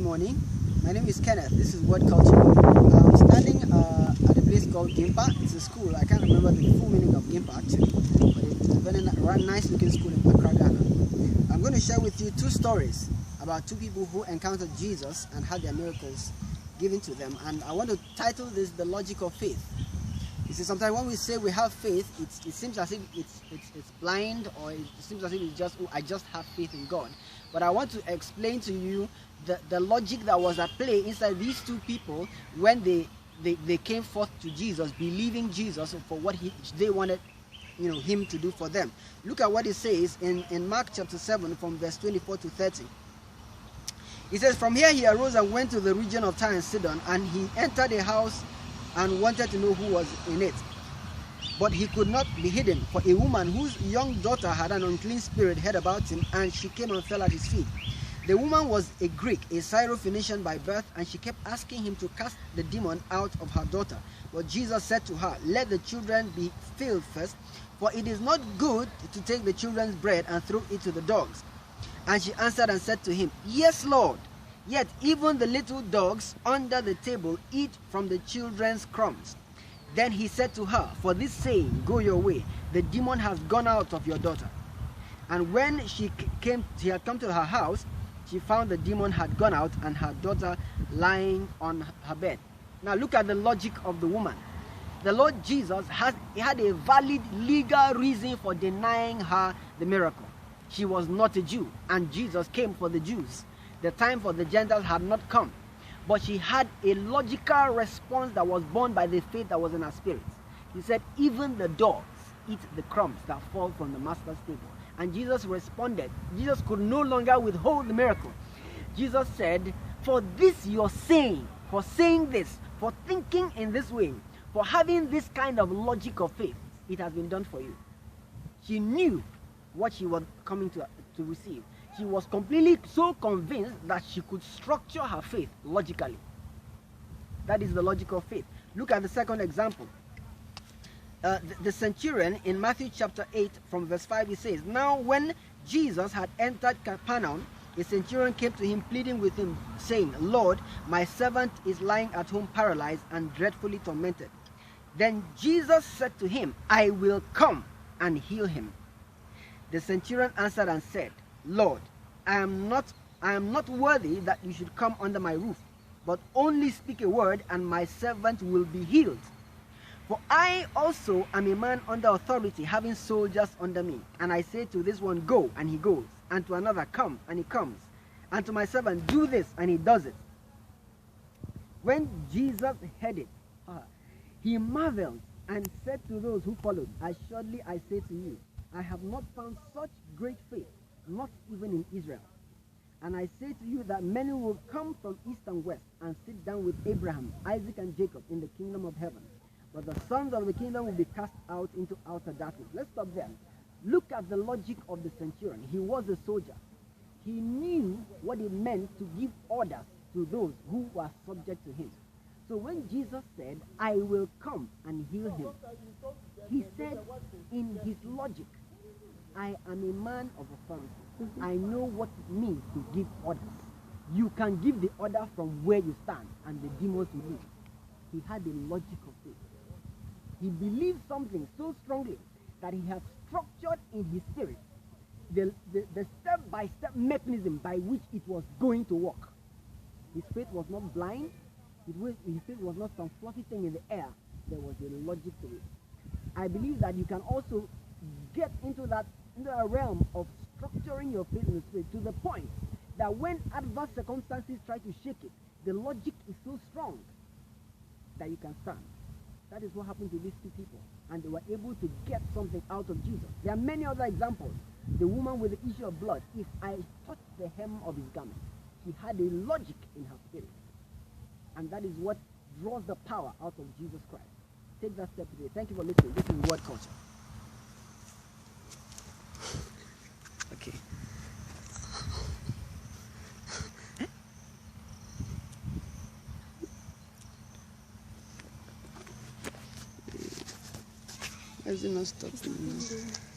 morning. My name is Kenneth. This is Word Culture. I'm standing at a place called Gimpa. It's a school. I can't remember the full meaning of Gimpa actually, but it's a very nice looking school in Accra, Ghana. I'm going to share with you two stories about two people who encountered Jesus and had their miracles given to them. And I want to title this The Logic of Faith. You see, sometimes when we say we have faith, it seems as if it's blind, or it seems as if it's just, oh, I just have faith in God. But I want to explain to you the logic that was at play inside these two people when they came forth to Jesus, believing Jesus for what they wanted him to do for them. Look at what it says in Mark chapter 7 from verse 24 to 30. It says, "From here he arose and went to the region of Tyre and Sidon, and he entered a house and wanted to know who was in it. But he could not be hidden, for a woman whose young daughter had an unclean spirit heard about him, and she came and fell at his feet. The woman was a Greek, a Syropheonician by birth, and she kept asking him to cast the demon out of her daughter. But Jesus said to her, 'Let the children be filled first, for it is not good to take the children's bread and throw it to the dogs.' And she answered and said to him, 'Yes, Lord. Yet even the little dogs under the table eat from the children's crumbs.' Then he said to her, 'For this saying, go your way. The demon has gone out of your daughter.' And when she had come to her house, she found the demon had gone out and her daughter lying on her bed." Now look at the logic of the woman. The Lord Jesus had a valid legal reason for denying her the miracle. She was not a Jew, and Jesus came for the Jews. The time for the Gentiles had not come. But she had a logical response that was born by the faith that was in her spirit. He said, "Even the dogs eat the crumbs that fall from the master's table." And Jesus responded. Jesus could no longer withhold the miracle. Jesus said, "For this you're saying, for saying this, for thinking in this way, for having this kind of logic of faith, it has been done for you." She knew what she was coming to receive. She was completely so convinced that she could structure her faith logically. That is the logic of faith. Look at the second example. The Centurion in Matthew chapter 8 from verse 5, he says, "Now when Jesus had entered Capernaum, a centurion came to him pleading with him, saying, 'Lord, my servant is lying at home paralyzed and dreadfully tormented.' Then Jesus said to him, 'I will come and heal him.' The centurion answered and said, 'Lord, I am not worthy that you should come under my roof, but only speak a word and my servant will be healed. For I also am a man under authority, having soldiers under me. And I say to this one, go, and he goes, and to another, come, and he comes, and to my servant, do this, and he does it.' When Jesus heard it, he marveled and said to those who followed, 'Assuredly I say to you, I have not found such great faith, not even in Israel. And I say to you that many will come from east and west and sit down with Abraham, Isaac, and Jacob in the kingdom of heaven. But the sons of the kingdom will be cast out into outer darkness.'" Let's stop there. Look at the logic of the centurion. He was a soldier. He knew what it meant to give orders to those who were subject to him. So when Jesus said, "I will come and heal him," he said in his logic, "I am a man of authority. I know what it means to give orders. You can give the order from where you stand and the demons will leave." He had a logic of faith. He believed something so strongly that he had structured in his spirit the step-by-step mechanism by which it was going to work. His faith was not blind. His faith was not some fluffy thing in the air. There was a logic to it. I believe that you can also get into a realm of structuring your faith in the spirit to the point that when adverse circumstances try to shake it, the logic is so strong that you can stand. That is what happened to these two people, and they were able to get something out of Jesus. There are many other examples. The woman with the issue of blood, if I touch the hem of his garment, she had a logic in her spirit, and that is what draws the power out of Jesus Christ. Take that step today. Thank you for listening. This is Word Culture. Okay. Why is it not stopping?